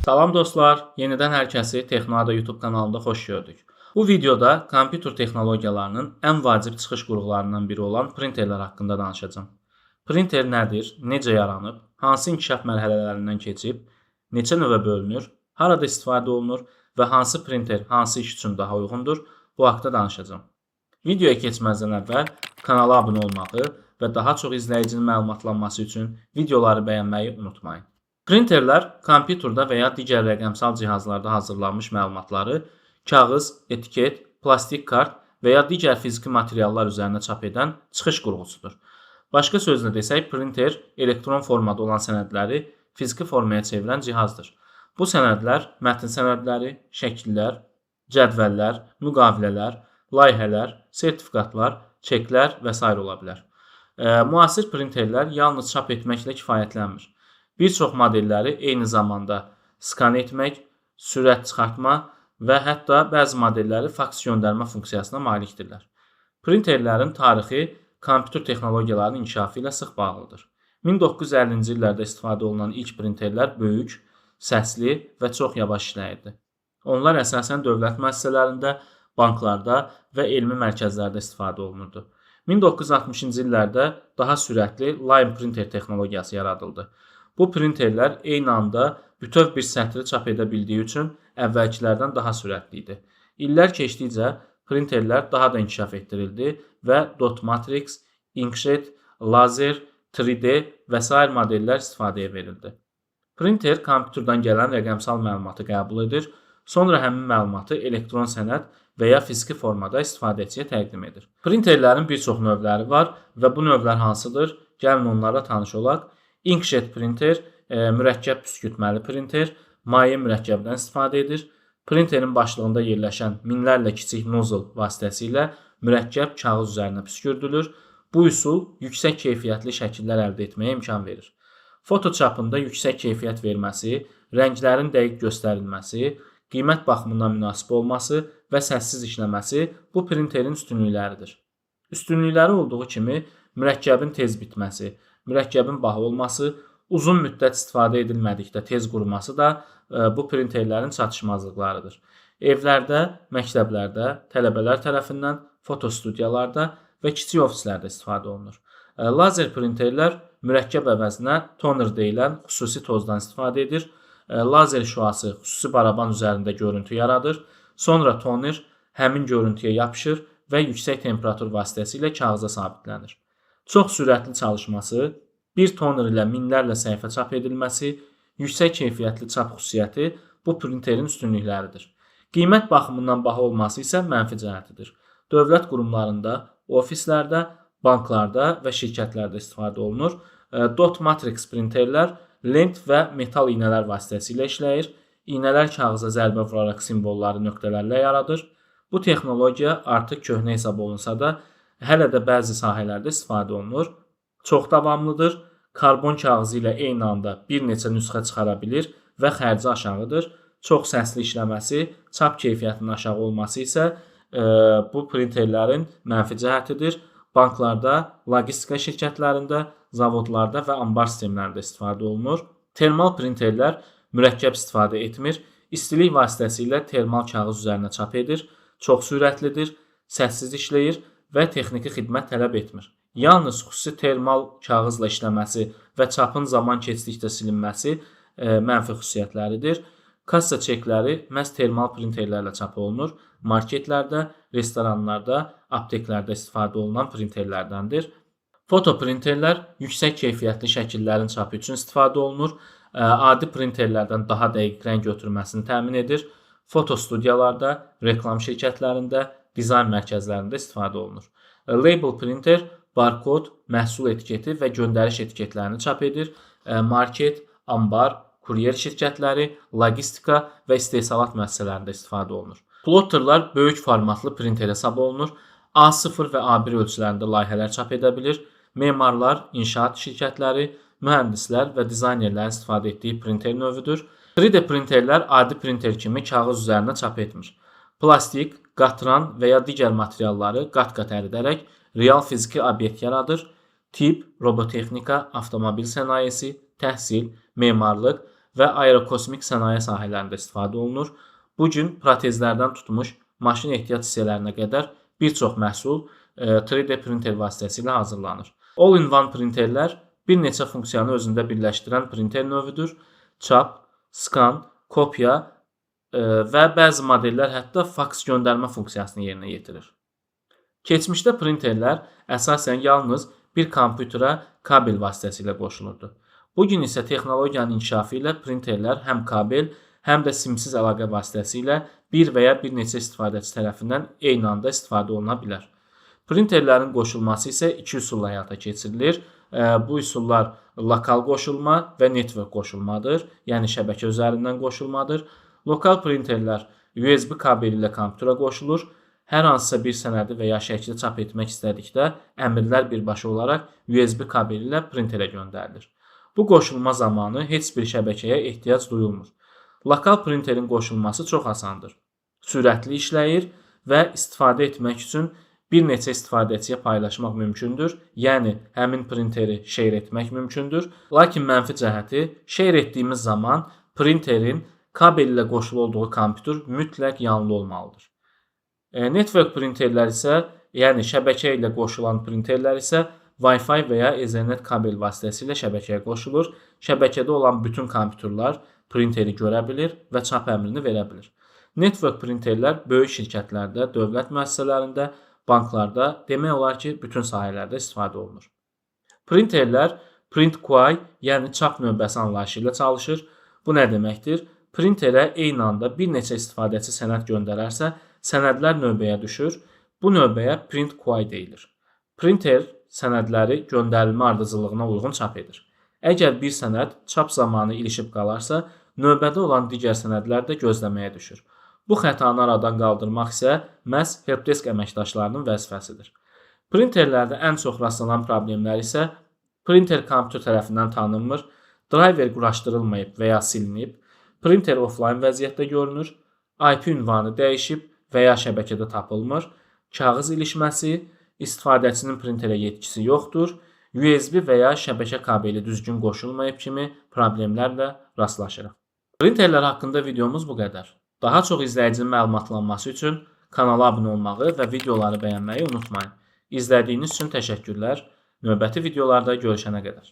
Salam dostlar, yenidən hər kəsi Texnoada YouTube kanalında xoş gördük. Bu videoda kompüter texnologiyalarının ən vacib çıxış qurğularından biri olan printerlər haqqında danışacağam. Printer nədir, necə yaranıb, hansı inkişaf mərhələlərindən keçib, neçə növə bölünür, harada istifadə olunur və hansı printer hansı iş üçün daha uyğundur, bu haqda danışacağam. Videoya keçməzdən əvvəl kanala abunə olmağı və daha çox izləyicinin məlumatlanması üçün videoları bəyənməyi unutmayın. Printerlər kompüterdə və ya digər rəqəmsal cihazlarda hazırlanmış məlumatları kağız, etiket, plastik kart və ya digər fiziki materiallar üzərinə çap edən çıxış qurğusudur. Başqa sözlə desək, printer elektron formada olan sənədləri fiziki formaya çevirən cihazdır. Bu sənədlər mətn sənədləri, şəkillər, cədvəllər, müqavilələr, layihələr, sertifikatlar, çeklər və s. ola bilər. Müasir printerlər yalnız çap etməklə kifayətlənmir. Bir çox modelləri eyni zamanda skan etmək, sürət çıxartma və hətta bəzi modelləri faks göndərmə funksiyasına malikdirlər. Printerlərin tarixi kompüter texnologiyalarının inkişafı ilə sıx bağlıdır. 1950-ci illərdə istifadə olunan ilk printerlər böyük, səsli və çox yavaş işləyirdi. Onlar əsasən dövlət müəssisələrində, banklarda və elmi mərkəzlərdə istifadə olunurdu. 1960-cı illərdə daha sürətli line printer texnologiyası yaradıldı. Bu printerlər eyni anda bütöv bir sətri çap edə bildiyi üçün əvvəlkilərdən daha sürətli idi. İllər keçdikcə printerlər daha da inkişaf etdirildi və dot matrix, inkjet, lazer, 3D və s. modellər istifadəyə verildi. Printer kompüterdən gələn rəqəmsal məlumatı qəbul edir, sonra həmin məlumatı elektron sənəd və ya fiziki formada istifadəçiyə təqdim edir. Printerlərin bir çox növləri var və bu növlər hansıdır? Gəlin onlarla tanış olaq. Inkjet printer, mürəkkəb püskürtməli printer, maye mürəkkəbdən istifadə edir. Printerin başlığında yerləşən minlərlə kiçik nozl vasitəsilə mürəkkəb kağız üzərinə püskürdülür. Bu üsul yüksək keyfiyyətli şəkillər əldə etməyə imkan verir. Foto çapında yüksək keyfiyyət verməsi, rənglərin dəqiq göstərilməsi, qiymət baxımından münasib olması və səssiz işləməsi bu printerin üstünlükləridir. Üstünlükləri olduğu kimi mürəkkəbin tez bitməsi, mürəkkəbin baha olması, uzun müddət istifadə edilmədikdə tez quruması da bu printerlərin çatışmazlıqlarıdır. Evlərdə, məktəblərdə, tələbələr tərəfindən, fotostudiyalarda və kiçik ofislərdə istifadə olunur. Lazer printerlər mürəkkəb əvəzinə toner deyilən xüsusi tozdan istifadə edir. Lazer şüası xüsusi baraban üzərində görüntü yaradır. Sonra toner həmin görüntüyə yapışır və yüksək temperatur vasitəsilə kağıza sabitlənir. Çox sürətli çalışması, bir toner ilə minlərlə səhifə çap edilməsi, yüksək keyfiyyətli çap xüsusiyyəti bu printerin üstünlükləridir. Qiymət baxımından baha olması isə mənfi cəhətidir. Dövlət qurumlarında, ofislərdə, banklarda və şirkətlərdə istifadə olunur. Dot matrix printerlər lent və metal iynələr vasitəsilə işləyir. İynələr kağıza zərbə vuraraq simvolları nöqtələrlə yaradır. Bu texnologiya artıq köhnə hesab olunsa da, hələ də bəzi sahələrdə istifadə olunur. Çox davamlıdır. Karbon kağızı ilə eyni anda bir neçə nüsxə çıxara bilir və xərci aşağıdır. Çox səsli işləməsi, çap keyfiyyətinin aşağı olması isə bu printerlərin mənfi cəhətidir. Banklarda, logistika şirkətlərində, zavodlarda və anbar sistemlərində istifadə olunur. Termal printerlər mürəkkəb istifadə etmir. İstilik vasitəsilə termal kağız üzərinə çap edir. Çox sürətlidir, səssiz işləyir və texniki xidmət tələb etmir. Yalnız xüsusi termal kağızla işləməsi və çapın zaman keçdikcə silinməsi mənfi xüsusiyyətləridir. Kassa çekləri məhz termal printerlərlə çap olunur. Marketlərdə, restoranlarda, apteklərdə istifadə olunan printerlərdəndir. Foto printerlər yüksək keyfiyyətli şəkillərin çapı üçün istifadə olunur. Adi printerlərdən daha dəqiq rəng götürməsini təmin edir. Fotostudiyalarda, reklam şirkətlərində, dizayn mərkəzlərində istifadə olunur. Label printer barkod, məhsul etiketi və göndəriş etiketlərini çap edir. Market, ambar, kuryer şirkətləri, logistika və istehsalat müəssisələrində istifadə olunur. Plotterlar böyük formatlı printer hesab olunur. A0 və A1 ölçülərində layihələr çap edə bilir. Memarlar, inşaat şirkətləri, mühəndislər və dizaynerlərin istifadə etdiyi printer növüdür. 3D printerlər adi printer kimi kağız üzərinə çap etmir. Plastik, qatran və ya digər materialları qat-qat əridərək real fiziki obyekt yaradır. Tibb, robotexnika, avtomobil sənayesi, təhsil, memarlıq və aerokosmik sənaye sahələrində istifadə olunur. Bu gün protezlərdən tutmuş maşın ehtiyat hissələrinə qədər bir çox məhsul 3D printer vasitəsilə hazırlanır. All-in-one printerlər bir neçə funksiyanı özündə birləşdirən printer növüdür. Çap, skan, kopya və bəzi modellər hətta faks göndərmə funksiyasını yerinə yetirir. Keçmişdə printerlər əsasən yalnız bir kompüterə kabel vasitəsilə qoşulurdu. Bugün isə texnologiyanın inkişafı ilə printerlər həm kabel, həm də simsiz əlaqə vasitəsilə bir və ya bir neçə istifadəçi tərəfindən eyni anda istifadə oluna bilər. Printerlərin qoşulması isə iki üsulla həyata keçirilir. Bu üsullar lokal qoşulma və network qoşulmadır, yəni şəbəkə üzərindən qoşulmadır. Lokal printerlər USB kabeli ilə kompüterə qoşulur. Hər hansısa bir sənədi və ya şəkli çap etmək istədikdə əmrlər birbaşa olaraq USB kabeli ilə printerə göndərilir. Bu qoşulma zamanı heç bir şəbəkəyə ehtiyac duyulmur. Lokal printerin qoşulması çox asandır. Sürətli işləyir və istifadə etmək üçün bir neçə istifadəçiyə paylaşmaq mümkündür. Yəni, həmin printeri share etmək mümkündür. Lakin mənfi cəhəti, share etdiyimiz zaman printerin kabel ilə qoşulu olduğu kompüter mütləq yanlı olmalıdır. Network printerlər isə, yəni şəbəkə ilə qoşulan printerlər isə Wi-Fi və ya Ethernet kabel vasitəsilə şəbəkəyə qoşulur. Şəbəkədə olan bütün kompüterlər printeri görə bilir və çap əmrini verə bilir. Network printerlər böyük şirkətlərdə, dövlət müəssisələrində, banklarda, demək olar ki, bütün sahələrdə istifadə olunur. Printerlər print queue, yəni çap növbəsi anlayışı ilə çalışır. Bu nə deməkdir? Printerə eyni anda bir neçə istifadəçi sənəd göndərərsə, sənədlər növbəyə düşür. Bu növbəyə print queue deyilir. Printer sənədləri göndərilmə ardıcıllığına uyğun çap edir. Əgər bir sənəd çap zamanı ilişib qalarsa, növbədə olan digər sənədlər də gözləməyə düşür. Bu xətanı aradan qaldırmaq isə məhz helpdesk əməkdaşlarının vəzifəsidir. Printerlərdə ən çox rastlanan problemlər isə printer kompüter tərəfindən tanınmır, driver quraşdırılmayıb və ya silinib, printer offline vəziyyətdə görünür, IP ünvanı dəyişib və ya şəbəkədə tapılmır, kağız ilişməsi, istifadəçinin printerə yetkisi yoxdur, USB və ya şəbəkə kabeli düzgün qoşulmayıb kimi problemlərlə rastlaşırıq. Printerlər haqqında videomuz bu qədər. Daha çox izləyicinin məlumatlanması üçün kanala abunə olmağı və videoları bəyənməyi unutmayın. İzlədiyiniz üçün təşəkkürlər. Növbəti videolarda görüşənə qədər.